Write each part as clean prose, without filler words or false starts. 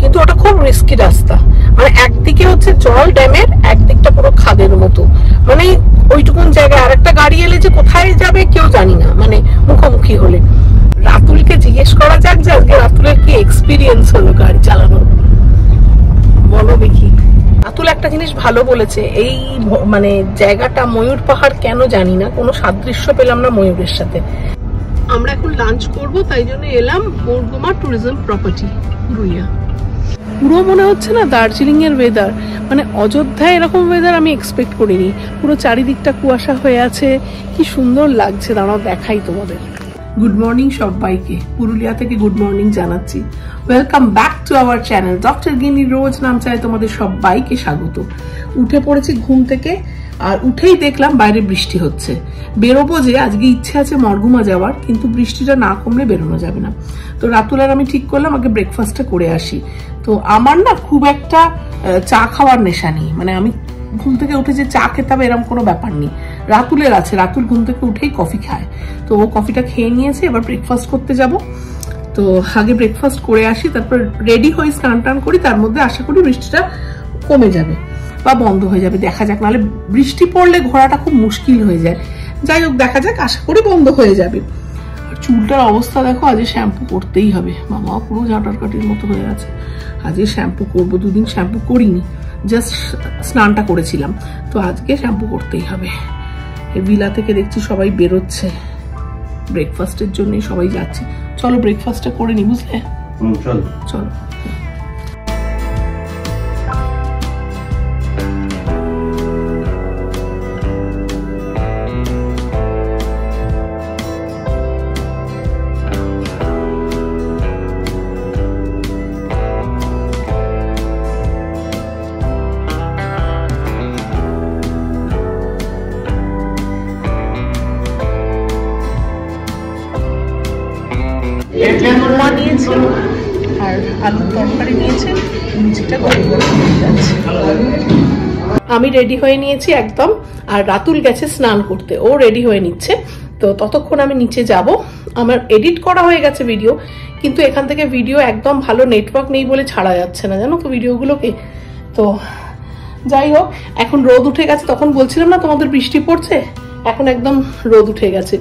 কিন্তু ওটা খুব রিস্কি রাস্তা, মানে একদিকে হচ্ছে জল ড্যামের, একদিকটা পুরো খাদের মতো, মানে ওইটুকুন জায়গায় আরেকটা গাড়ি এলে যে কোথায় যাবে কেউ জানি না, মানে মুখোমুখি হলে। রাতুলকে জিজ্ঞেস করা যাক যে আজকে রাতুলের কি এক্সপিরিয়েন্স হলো গাড়ি চালানোর, বলো দেখি। রাতুল একটা জিনিস ভালো বলেছে, এই মানে জায়গাটা ময়ূর পাহাড় কেন জানি না, কোনো সাদৃশ্য পেলাম না ময়ূরের সাথে। আমরা এখন লাঞ্চ করব, তাই জন্য এলাম মুরগুমা ট্যুরিজম প্রপার্টি পুরুলিয়া। পুরো মনে হচ্ছে না দার্জিলিং এর ওয়েদার, মানে অযোধ্যায় এরকম ওয়েদার আমি এক্সপেক্ট করিনি। পুরো চারিদিকটা কুয়াশা হয়ে আছে, কি সুন্দর লাগছে, দাঁড়াও দেখাই তোমাদের। গুড মর্নিং সবাইকে, পুরুলিয়া থেকে গুড মর্নিং জানাচ্ছি। Welcome back to our channel doctor গিনি রোজ নাম চাই তোমাদের সবাইকে স্বাগত। উঠে পড়েছি ঘুম থেকে, আর উঠেই দেখলাম বাইরে বৃষ্টি হচ্ছে। বেরোবো যে আজকে ইচ্ছে আছে মরগুমা যাওয়ার, কিন্তু বৃষ্টিটা না কমলে বেরোনো যাবে না। তো রাতুল আর আমি ঠিক করলাম আগে ব্রেকফাস্টটা করে আসি। তো আমার না খুব একটা চা খাওয়ার নেশা নেই, মানে আমি ঘুম থেকে উঠে যে চা খেতে হবে এরকম কোনো ব্যাপার নেই। রাতুলের আছে, রাতুল ঘুম থেকে উঠেই কফি খায়, তো ও কফিটা খেয়ে নিয়েছে। এবার ব্রেকফাস্ট করতে যাব, তো আগে ব্রেকফাস্ট করে আসি, তারপর রেডি হয়ে স্নান টান করি। তার মধ্যে আশা করি বৃষ্টিটা কমে যাবে বা বন্ধ হয়ে যাবে, দেখা যাক। নাহলে বৃষ্টি পড়লে ঘোরাটা খুব মুশকিল হয়ে যায়। যাই হোক দেখা যাক, আশা করি বন্ধ হয়ে যাবে। আর চুলটার অবস্থা দেখো, আজ শ্যাম্পু করতেই হবে, মামা পুরো ঝাঁটার কাটির মতো হয়ে আছে। আজকে শ্যাম্পু করবো, দুদিন শ্যাম্পু করিনি, জাস্ট স্নানটা করেছিলাম, তো আজকে শ্যাম্পু করতেই হবে। ভিলা থেকে দেখছি সবাই বেরোচ্ছে, ব্রেকফাস্টের জন্যই সবাই যাচ্ছে। চলো ব্রেকফাস্টটা করে নি, বুঝলে? চলো চলো। মোরমা নিয়েছি আর আলুর তরকারি নিয়েছে, লুচিটা গরম গরম হয়ে যাচ্ছে। আমি রেডি হয়ে নিয়েছি একদম, আর রাতুল গেছে স্নান করতে, ও রেডি হয়ে নিচ্ছে। তো ততক্ষণ আমি নিচে যাব। আমার এডিট করা হয়ে গেছে ভিডিও, কিন্তু এখান থেকে ভিডিও একদম ভালো নেটওয়ার্ক নেই বলে ছাড়া যাচ্ছে না, জানো তো ভিডিওগুলোকে। তো যাই হোক, এখন রোদ উঠে গেছে। তখন বলছিলাম না তোমাদের বৃষ্টি পড়ছে, এখন একদম রোদ উঠে গেছে।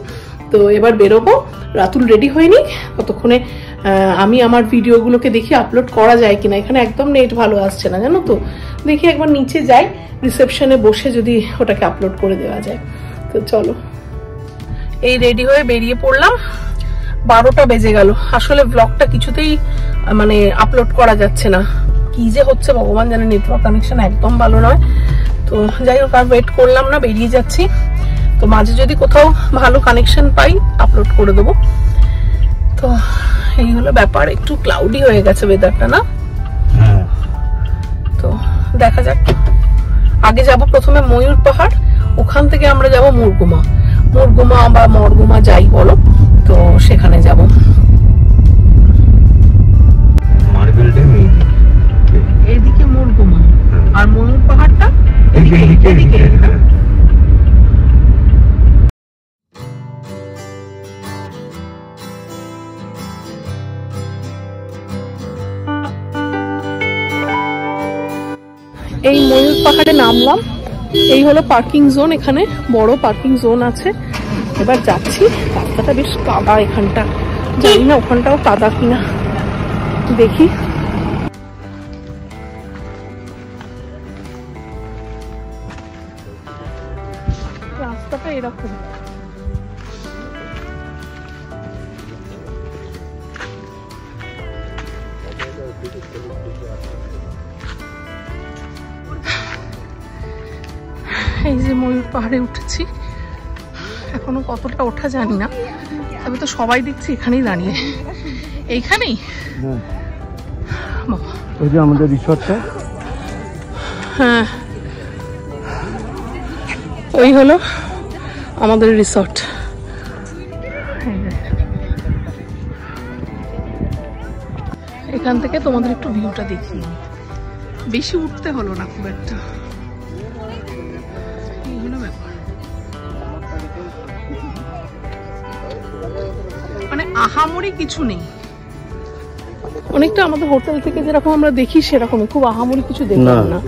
তো এবার বেরোবো, রাতুল রেডি হয়নি, ততক্ষণে আমি আমার ভিডিওগুলোকে দেখি আপলোড করা যায় কিনা। এখানে একদম নেট ভালো আসছে না, জানো তো। দেখি একবার নিচে যাই, রিসেপশনে বসে যদি ওটাকে আপলোড করে দেওয়া যায়। তো চলো, এই রেডি হয়ে বেরিয়ে পড়লাম। 12টা বেজে গেল, আসলে ব্লগটা কিছুতেই মানে আপলোড করা যাচ্ছে না, কি যে হচ্ছে ভগবান জানে। নেটওয়ার্ক কানেকশন একদম ভালো নয়। তো যাই হোক, আর ওয়েট করলাম না, বেরিয়ে যাচ্ছি। তো মাঝে যদি কোথাও ভালো কানেকশন পাই আপলোড করে দেবো। তো এই হলো ব্যাপার, একটু ক্লাউডি হয়ে গেছে ওয়েদারটা না। তো দেখা যাক, আগে যাব প্রথমে ময়ূর পাহাড়, ওখান থেকে আমরা যাব মুরগুমা। মুরগুমা বা মরগুমা যাই বলো, তো সেখানে যাব। এইদিকে মুরগুমা আর ময়ূর পাহাড়টা এদিকে। এই ময়ূর পাহাড়ে নামলাম, এই হলো পার্কিং জোন, এখানে বড় পার্কিং জোন আছে। এবার যাচ্ছি, রাস্তাটা বেশ কাদা এখানটা, জানি না ওখানটাও কাদা কিনা, দেখি। রাস্তাটা এরকম, এই যে ময়ূর পাহাড়ে উঠেছি। এখনো কতটা ওঠা জানি না, তবে তো সবাই দেখছি এখানেই দাঁড়িয়ে, এইখানেই। ওই যে আমাদের রিসর্টটা, হ্যাঁ ওই হলো আমাদের রিসর্ট। এখান থেকে তোমাদের একটু ভিউটা দেখি, বেশি উঠতে হলো না খুব একটা। মানে আহামরি কিছু নেই, অনেকটা আমাদের হোটেল থেকে যেরকম আমরা দেখি সেরকমই, খুব আহামরি কিছু দেখলাম না।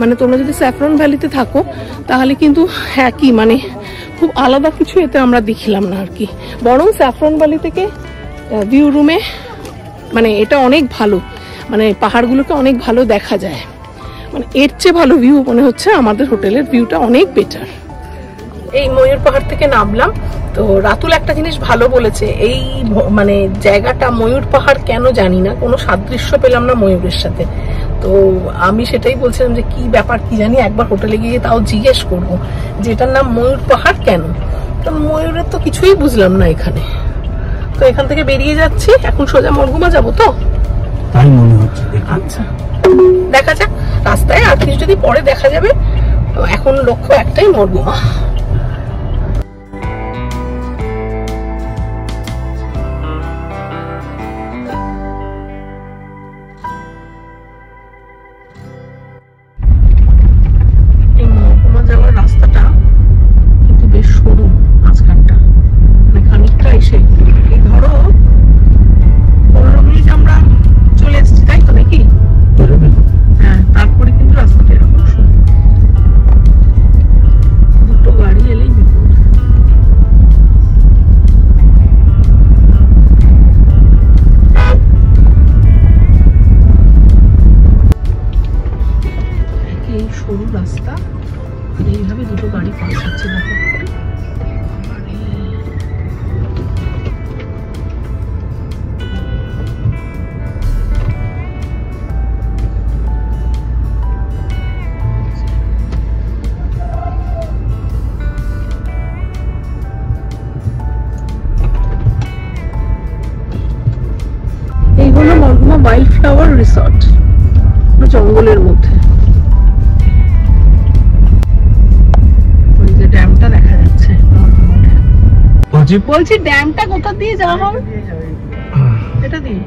মানে তোমরা যদি স্যাফরন ভ্যালিতে থাকো তাহলে কিন্তু একই, মানে খুব আলাদা কিছু এতে আমরা দেখিলাম না আর কি। বরং স্যাফরন ভ্যালি থেকে ভিউ রুমে মানে এটা অনেক ভালো, মানে পাহাড়গুলোকে অনেক ভালো দেখা যায়, মানে এর চেয়ে ভালো ভিউ মনে হচ্ছে আমাদের হোটেলের ভিউটা অনেক বেটার। এই ময়ূর পাহাড় থেকে নামলাম, তো রাতুল একটা জিনিস ভালো বলেছে, এই মানে জায়গাটা ময়ূর পাহাড় কেন জানি না, কোনো সাদৃশ্য পেলাম না ময়ূরের সাথে। তো আমি সেটাই বলছিলাম যে কি ব্যাপার কি জানি, একবার হোটেলে গিয়ে তাও জিজ্ঞেস করবো যে এটার নাম ময়ূর পাহাড় কেন। তো ময়ূরের তো কিছুই বুঝলাম না এখানে। তো এখান থেকে বেরিয়ে যাচ্ছি, এখন সোজা মরগুমা যাবো তো, তাই মনে হচ্ছে। আচ্ছা দেখা যাক রাস্তায় আর কিছু যদি পরে দেখা যাবে, এখন লক্ষ্য একটাই মরগুমা। এই মরগুমা যাওয়ার রাস্তাটা কিন্তু বেশ সরু, মাঝখানটা মানে খানিকটা এসে এই ধরো 15 মিনিট আমরা চলে এসেছি, তাই তো নাকি? হ্যাঁ, তারপরে কিন্তু রাস্তাটা এরকম সরু, দুটো গাড়ি এলেই বিপদ। এই সরু রাস্তা আর এইভাবে দুটো গাড়ি পাস হচ্ছে, দেখো। এই হলো মরগুমা ওয়াইল্ড ফ্লাওয়ার রিসর্ট, জঙ্গলের মধ্যে। ওই যে ড্যামটা দেখা যাচ্ছে, বলছি ড্যামটা কোথা দিয়ে যাওয়া হবে? এটা দিয়ে।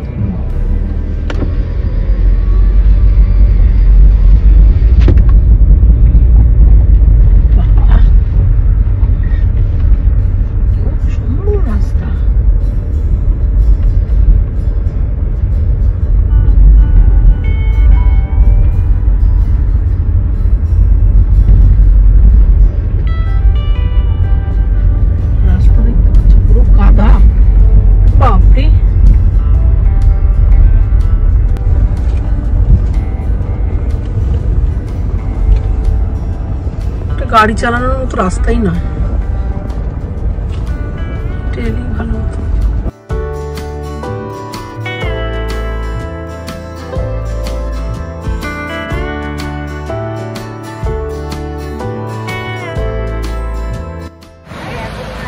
সুন্দর রাস্তা। গাড়ি চালানোর মতো রাস্তাই নয়, ট্রেনই ভালো হতো।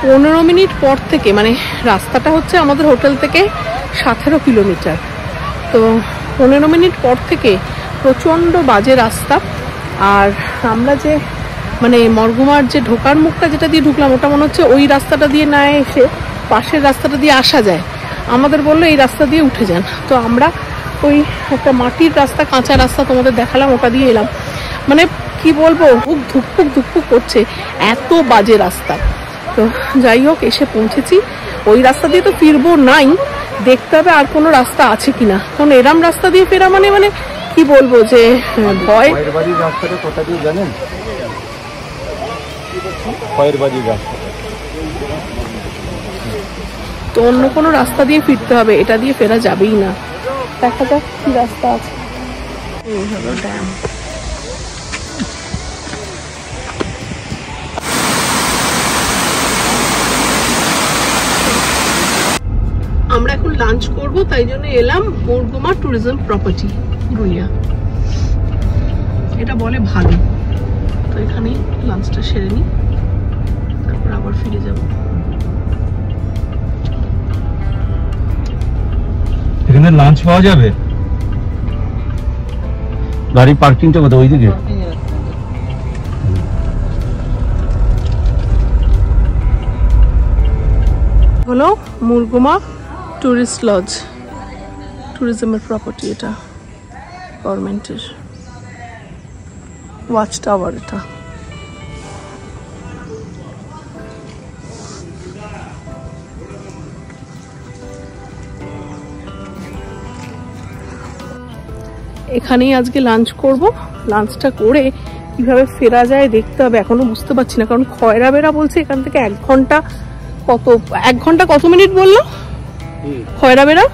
15 মিনিট পর থেকে, মানে রাস্তাটা হচ্ছে আমাদের হোটেল থেকে 17 কিলোমিটার, তো 15 মিনিট পর থেকে প্রচণ্ড বাজে রাস্তা। আর আমরা যে মানে মরগুমার যে ঢোকার মুখটা যেটা দিয়ে ঢুকলাম, ওটা মনে হচ্ছে ওই রাস্তাটা দিয়ে না এসে পাশের রাস্তাটা দিয়ে আসা যায়। আমাদের বললো এই রাস্তা দিয়ে উঠে যান, তো আমরা ওই একটা মাটির রাস্তা, কাঁচা রাস্তা তোমাদের দেখালাম, ওটা দিয়ে এলাম। মানে কি বলবো, খুব ধুকপুক ধুকপুক করছে, এত বাজে রাস্তা। তো যাই হোক, এসে পৌঁছেছি। ওই রাস্তা দিয়ে তো ফিরবো নাই, দেখতে হবে আর কোনো রাস্তা আছে কিনা, কারণ এরম রাস্তা দিয়ে ফেরা মানে মানে কি বলবো যে ভয়। রাস্তাটা কোথা দিয়ে জানেন? খয়েরবাড়ির রাস্তা। তো অন্য কোনো রাস্তা দিয়ে ফিরতে হবে, এটা দিয়ে ফেরা যাবেই না। দেখা যাক কি রাস্তা আছে। এই হলো ড্যাম। আমরা এখন লাঞ্চ করব, তাই জন্য এলাম মরগুমা ট্যুরিজম প্রপার্টি পুরুলিয়া। এটা বলে ভালো, তো এখানেই লাঞ্চটা সেরে নিই, তারপর আবার ফিরে যাব। এখানে লাঞ্চ পাওয়া যাবে? গাড়ি পার্কিংটা কোথায়? ওইদিকে হলো মরগুমা টুরিস্ট লজ, ট্যুরিজমের প্রপার্টি। এটা গভর্নমেন্টের ওয়াচ টাওয়ার। এটা এখানেই আজকে লাঞ্চ করব। লাঞ্চটা করে কিভাবে ফেরা যায় দেখতে হবে, এখনো বুঝতে পারছি না, কারণ খয়রা বেড়া বলছে এখান থেকে 1 ঘন্টা কত মিনিট বললো খয়রা বেড়া?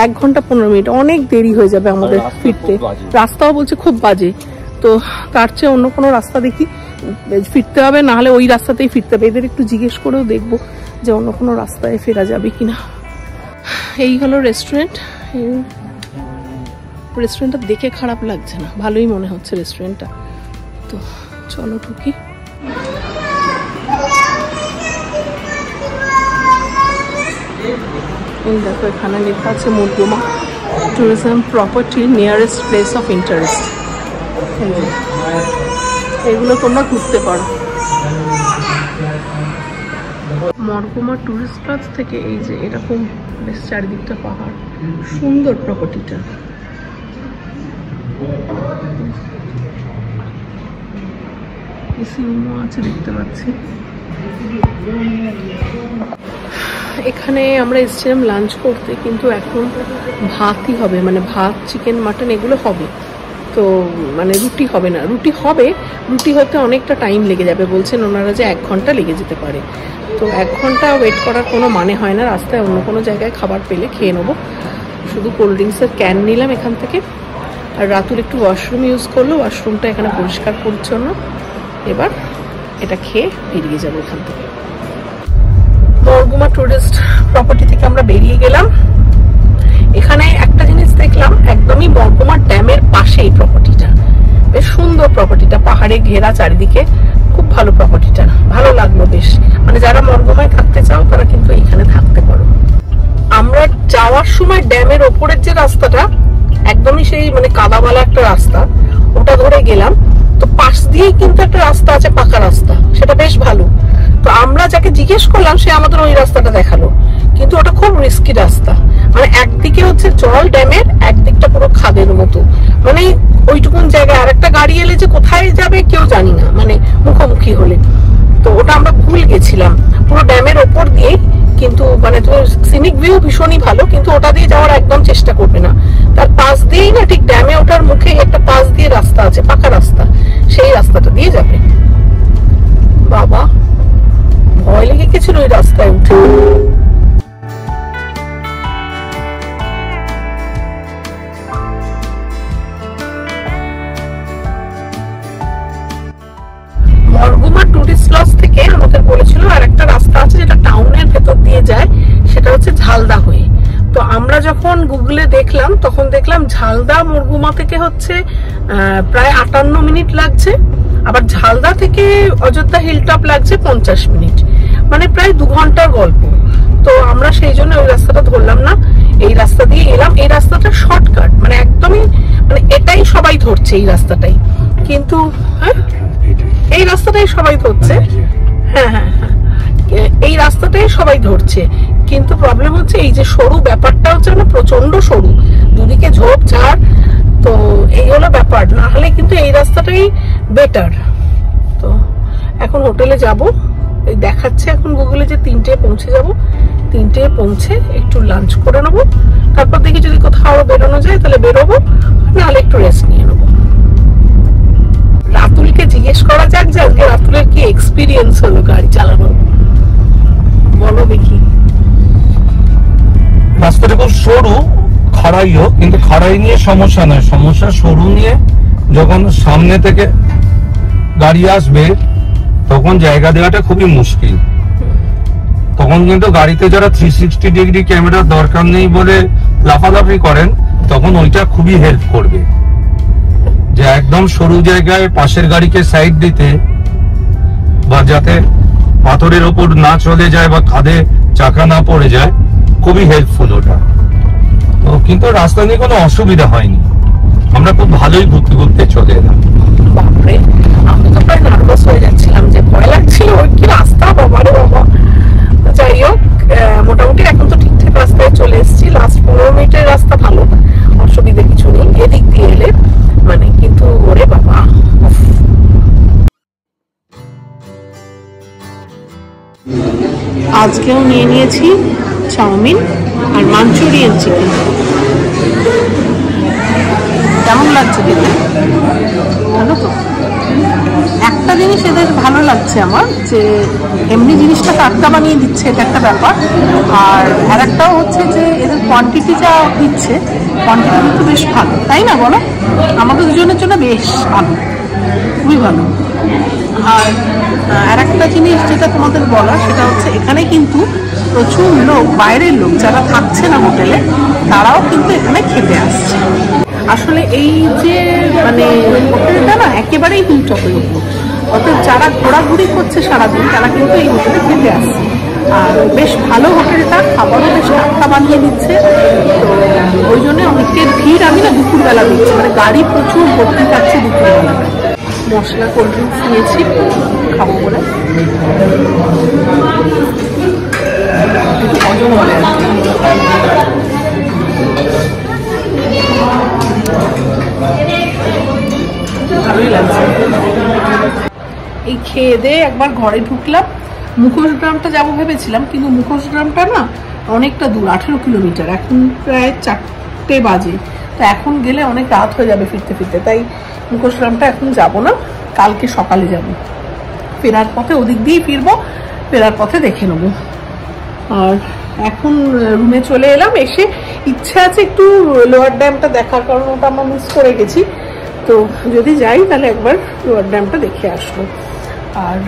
1 ঘন্টা 15 মিনিট, অনেক দেরি হয়ে যাবে আমাদের ফিরতে। রাস্তাও বলছে খুব বাজে, তো তার চেয়ে অন্য কোনো রাস্তা দেখি ফিরতে হবে, না হলে ওই রাস্তাতেই ফিরতে হবে। এদের একটু জিজ্ঞেস করেও দেখবো যে অন্য কোনো রাস্তায় ফেরা যাবে কিনা। এই হলো রেস্টুরেন্ট। রেস্টুরেন্টটা দেখে খারাপ লাগছে না, ভালোই মনে হচ্ছে রেস্টুরেন্টটা। তো চলো ঢুকি। এই দেখো এখানে লেখা আছে Murguma tourism property nearest place of interest. এগুলো তোমরা ঘুরতে পারো। মরগুমা টুরিস্ট প্লেস থেকে এই যে এরকম বেশ চারিদিকটা পাহাড়, সুন্দর প্রপার্টিটা। এসি রুমও আছে দেখতে পাচ্ছি। এখানে আমরা এসেছিলাম লাঞ্চ করতে, কিন্তু এখন ভাতই হবে, মানে ভাত চিকেন মাটন এগুলো হবে। তো মানে রুটি হবে না, রুটি হবে, রুটি হতে অনেকটা টাইম লেগে যাবে বলছেন ওনারা, যে 1 ঘন্টা লেগে যেতে পারে। তো 1 ঘন্টা ওয়েট করার কোনো মানে হয় না, রাস্তায় অন্য কোনো জায়গায় খাবার পেলে খেয়ে নেবো। শুধু কোল্ড ড্রিঙ্কসের ক্যান নিলাম এখান থেকে। আর রাতুল একটু ওয়াশরুম ইউজ করলো, ওয়াশরুমটা এখানে পরিষ্কার পরিচ্ছন্ন। এবার এটা খেয়ে বেরিয়ে যাবো এখান থেকে। মরগুমা টুরিস্ট প্রপার্টি থেকে আমরা বেরিয়ে গেলাম। এখানে একটা জিনিস দেখলাম, একদমই মরগুমা ড্যামের পাশে এই প্রপার্টিটা, বেশ সুন্দর প্রপার্টিটা, পাহাড়ে ঘেরা চারিদিকে, খুব ভালো প্রপার্টিটা, ভালো লাগলো বেশ। মানে যারা মরগুমায় থাকতে চাও তারা কিন্তু এইখানে থাকতে পারো। আমরা যাওয়ার সময় ড্যামের ওপরের যে রাস্তাটা, একদমই সেই মানে কাদাওয়ালা একটা রাস্তা, ওটা ধরে গেলাম। তো পাশ দিয়েই কিন্তু একটা রাস্তা আছে, পাকা রাস্তা, সেটা বেশ ভালো। তো আমরা যাকে জিজ্ঞেস করলাম সে আমাদের ওই রাস্তাটা দেখালো, কিন্তু ওটা খুব রিস্কি রাস্তা। মানে একদিকে হচ্ছে জল ড্যামের, একদিকটা পুরো খাদের মতো, মানে ওইটুকুন জায়গায় আরেকটা গাড়ি এলে যে কোথায় যাবে কেউ জানি না, মানে মুখোমুখি হলে। তো ওটা আমরা ভুল গেছিলাম, পুরো ড্যামের ওপর দিয়েই, কিন্তু মানে তোমার সিনিক ভিউ ভীষণই ভালো, কিন্তু ওটা দিয়ে যাওয়ার একদম চেষ্টা করবে না। তার পাশ দিয়েই না, ঠিক ড্যামে ওঠার মুখে একটা পাশ দিয়ে রাস্তা আছে, পাকা রাস্তা, সেই রাস্তাটা দিয়ে যাবে। বাবা ভয় লেগে গেছিল ওই রাস্তায় উঠে। মরগুমা টুরিস্ট লজ থেকে আমাদের বলেছিল আর একটা রাস্তা আছে যেটা টাউনের ভেতর দিয়ে যায়, সেটা হচ্ছে ঝালদা হয়ে। তো আমরা যখন গুগলে দেখলাম তখন দেখলাম ঝালদা মরগুমা থেকে হচ্ছে প্রায় 58 মিনিট লাগছে, আবার ঝালদা থেকে অযোধ্যা হিলটপ লাগছে 50 মিনিট, মানে প্রায় 2 ঘন্টার গল্প। তো আমরা সেই জন্য ওই রাস্তাটা ধরলাম না, এই রাস্তা দিয়ে এলাম। এই রাস্তাটা শর্টকাট, মানে একদমই, মানে এটাই সবাই ধরছে এই রাস্তাটাই, কিন্তু এই রাস্তাটাই সবাই ধরছে। হ্যাঁ হ্যাঁ হ্যাঁ, এই রাস্তাটাই সবাই ধরছে, কিন্তু প্রবলেম হচ্ছে এই যে সরু ব্যাপারটা হচ্ছে, মানে প্রচন্ড সরু, দুদিকে ঝোপ ঝাড়। তো এই হলো ব্যাপার, না হলে কিন্তু এই রাস্তাটাই বেটার। তো এখন হোটেলে যাব, এই দেখাচ্ছে এখন গুগলে যে 3টে পৌঁছে যাব। 3টে পৌঁছে একটু লাঞ্চ করে নেবো, তারপর দেখি যদি কোথাও বেরোনো যায় তাহলে বেরোবো, নাহলে একটু রেস্ট নিয়ে নেবো। রাতুলকে জিজ্ঞেস করা যাক যে আজকে রাতুলের কি এক্সপিরিয়েন্স হলো গাড়ি চালানোর, বলো দেখি। রাস্তাটা খুব সরু, খাড়াইও, কিন্তু খাড়াই নিয়ে সমস্যা নয়, সমস্যা সরু নিয়ে। যখন সামনে থেকে গাড়ি আসবে তখন জায়গা দেওয়াটা খুবই মুশকিল। তখন কিন্তু গাড়িতে যারা 360 ডিগ্রি ক্যামেরার দরকার নেই বলে লাফালাফি করেন, তখন ওইটা খুবই হেল্প করবে, যে একদম সরু জায়গায় পাশের গাড়িকে সাইড দিতে, বা যাতে পাথরের ওপর না চলে যায় বা খাদে চাকা না পড়ে যায়, খুবই হেল্পফুল ওটা। তো কিন্তু রাস্তা নিয়ে কোনো অসুবিধা হয়নি, আমরা খুব ভালোই ঘুরতে ঘুরতে চলে এলাম। বাপরে, আমি তো প্রায় নার্ভাস হয়ে যাচ্ছিলাম, যে ভয় লাগছিল ওই কি রাস্তা, বাবারে বাবা। যাই হোক, মোটামুটি এখন তো ঠিকঠাক রাস্তায় চলে এসেছি। লাস্ট 15 মিনিটের রাস্তা ভালো, অসুবিধা কিছু নেই এদিক দিয়ে এলে, মানে কিন্তু ওরে বাবা। আজকেও নিয়ে নিয়েছি চাউমিন আর মাঞ্চুরিয়ান চিকেন। কেমন লাগছে খেতে? ভালো তো। একটা জিনিস এদের ভালো লাগছে আমার, যে এমনি জিনিসটা টাটকা বানিয়ে দিচ্ছে, এটা একটা ব্যাপার। আর একটাও হচ্ছে যে এদের কোয়ান্টিটি যা দিচ্ছে, কোয়ান্টিটি কিন্তু বেশ ভালো, তাই না বলো? আমাদের দুজনের জন্য বেশ ভালো, খুবই ভালো। আর একটা জিনিস যেটা তোমাদের বলা, সেটা হচ্ছে এখানে কিন্তু প্রচুর লোক, বাইরের লোক যারা থাকছে না হোটেলে, তারাও কিন্তু এখানে খেতে আসছে। আসলে এই যে মানে হোটেলটা না একেবারেই হিলটপের উপর, অর্থাৎ যারা ঘোরাঘুরি করছে সারাদিন তারা কিন্তু এই হোটেলে খেতে আসছে। আর বেশ ভালো হোটেলটা, খাবারও বেশ টাটকা বানিয়ে দিচ্ছে। তো ওই জন্য অনেকের ভিড়। আমি না দুপুরবেলা দিচ্ছি, মানে গাড়ি প্রচুর ভর্তি থাকছে দুপুরবেলা। মশলা কোল্ড ড্রিঙ্কস নিয়েছি খাবো বলে, হজম হবে আর কি। ভালোই লাগছে। এই খেয়ে দিয়ে একবার ঘরে ঢুকলাম। মুখোশগ্রামটা যাবো ভেবেছিলাম, কিন্তু মুখোশগ্রামটা না অনেকটা দূর, 18 কিলোমিটার। এখন প্রায় 4টে বাজে, তো এখন গেলে অনেক রাত হয়ে যাবে ফিরতে ফিরতে। তাই মুখোশগ্রামটা এখন যাব না, কালকে সকালে যাব। ফেরার পথে ওদিক দিয়েই ফিরবো, ফেরার পথে দেখে নেবো। আর এখন রুমে চলে এলাম। এসে ইচ্ছা আছে একটু লোয়ার ড্যামটা দেখার, কারণ ওটা আমরা মিস করে গেছি। তো যদি যাই তাহলে একবার লোয়ার ড্যামটা দেখে আসবো। আর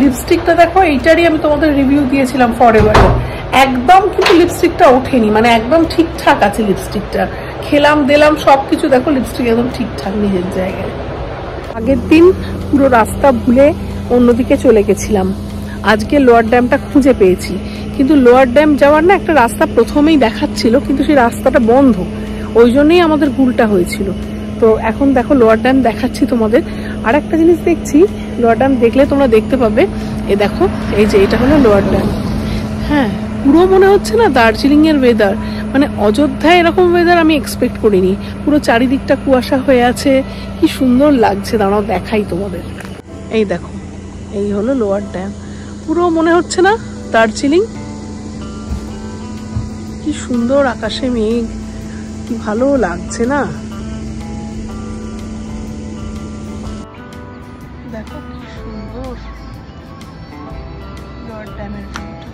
লিপস্টিকটা দেখো, এইটারই আমি তোমাদের রিভিউ দিয়েছিলাম ফরএভারে। একদম কিন্তু লিপস্টিকটা ওঠেনি, মানে একদম ঠিকঠাক আছে লিপস্টিকটা। খেলাম দিলাম সবকিছু, দেখো লিপস্টিক একদম ঠিকঠাক নিজের জায়গায়। আগের দিন পুরো রাস্তা ভুলে অন্যদিকে চলে গেছিলাম, আজকে লোয়ার ড্যামটা খুঁজে পেয়েছি। কিন্তু লোয়ার ড্যাম যাওয়ার না একটা রাস্তা প্রথমেই দেখাচ্ছিল, কিন্তু সেই রাস্তাটা বন্ধ, ওই জন্যই আমাদের ভুলটা হয়েছিল। তো এখন দেখো লোয়ার ড্যাম দেখাচ্ছি তোমাদের। আর একটা জিনিস দেখছি, লোয়ার ড্যাম দেখলে তোমরা দেখতে পাবে, এ দেখো এই যে এটা হলো লোয়ার ড্যাম। হ্যাঁ, পুরো মনে হচ্ছে না দার্জিলিং এর ওয়েদার, মানে অযোধ্যায় এরকম ওয়েদার আমি এক্সপেক্ট করিনি। পুরো চারিদিকটা কুয়াশা হয়ে আছে, কি সুন্দর লাগছে। দাঁড়াও দেখাই তোমাদের। এই দেখো, এই হলো লোয়ার ড্যাম। পুরো মনে হচ্ছে না দার্জিলিং। কি সুন্দর আকাশে মেঘ, কি ভালো লাগছে না? দেখো কি সুন্দর লোয়ার ড্যামের ভিউটা।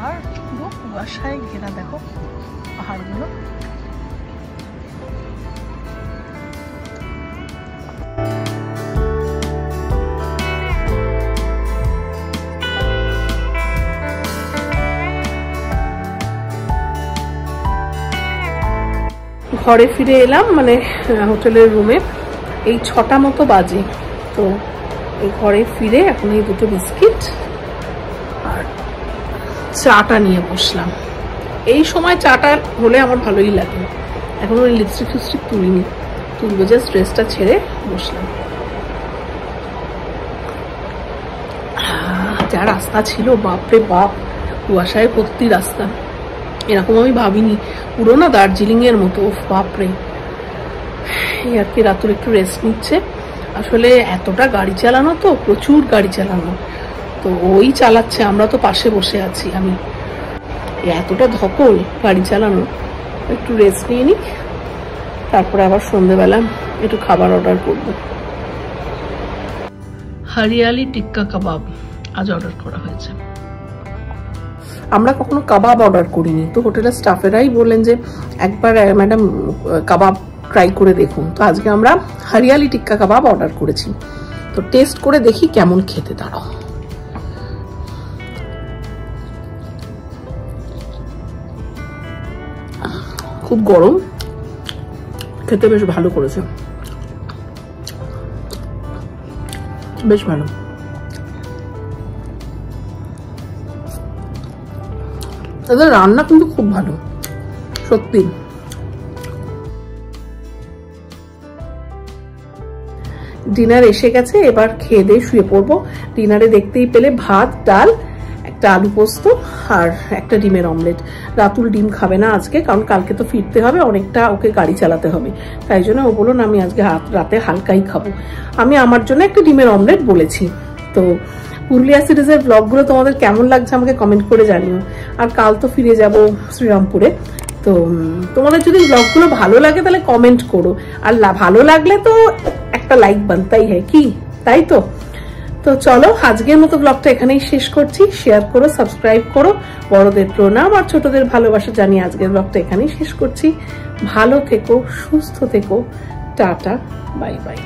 আর পুরো কুয়াশায় ঘেরা, দেখো পাহাড়গুলো। ঘরে ফিরে এলাম, মানে হোটেলের রুমে। এই 6টা মতো বাজে। তো এই ঘরে ফিরে এখন এই দুটো বিস্কিট আর চাটা নিয়ে বসলাম। এই সময় চাটা হলে আমার ভালোই লাগে। এখন ওই লিপস্টিক ফিপস্টিক তুলিনি, তুলবো, জাস্ট ড্রেসটা ছেড়ে বসলাম। যা রাস্তা ছিল, বাপরে বাপ, কুয়াশায় ভর্তি রাস্তা। এরকম আমি ভাবিনি, পুরো না দার্জিলিং এর মতো। বাপরে। এই আর কি, রাতুর একটু রেস্ট নিচ্ছে। আসলে এতটা গাড়ি চালানো, তো প্রচুর গাড়ি চালানো, তো ওই চালাচ্ছে, আমরা তো পাশে বসে আছি। আমি এতটা ধকল গাড়ি চালানো, একটু রেস্ট নিয়ে নিই, তারপরে আবার সন্ধ্যেবেলা একটু খাবার অর্ডার করব। হরিয়ালি টিক্কা কাবাব আজ অর্ডার করা হয়েছে। আমরা কখনো কাবাব অর্ডার করিনি, তো হোটেলের স্টাফেরাই বললেন যে একবার ম্যাডাম কাবাব ট্রাই করে দেখুন। তো আজকে আমরা হরিয়ালি টিক্কা কাবাব অর্ডার করেছি, তো টেস্ট করে দেখি কেমন খেতে। দাঁড়াও, খুব গরম, খেতে বেশ ভালো করেছে, বেশ ভালো। তাদের রান্না কিন্তু খুব ভালো, সত্যি। ডিনার এসে গেছে, এবার খেয়ে দিয়ে শুয়ে পড়বো। ডিনারে দেখতেই পেলে ভাত, ডাল, একটা আলু পোস্ত আর একটা ডিমের অমলেট। রাতুল ডিম খাবে না আজকে, কারণ কালকে তো ফিরতে হবে, অনেকটা ওকে গাড়ি চালাতে হবে। তাই জন্য ও বললো না, আমি আজকে রাতে হালকাই খাবো। আমি আমার জন্য একটা ডিমের অমলেট বলেছি। তো পুরুলিয়া সিরিজের ব্লগগুলো তোমাদের কেমন লাগছে আমাকে কমেন্ট করে জানিও। আর কাল তো ফিরে যাব শ্রীরামপুরে, তো তোমাদের যদি ব্লগগুলো ভালো লাগে তাহলে কমেন্ট করো, আর ভালো লাগলে তো একটা লাইক বানতেই হয়, কি তাই তো? তো চলো আজকের মতো ব্লগটা এখানেই শেষ করছি। শেয়ার করো, সাবস্ক্রাইব করো, বড়দের প্রণাম আর ছোটদের ভালোবাসা জানিয়ে আজকের ব্লগটা এখানেই শেষ করছি। ভালো থেকো, সুস্থ থেকো, টাটা, বাই বাই।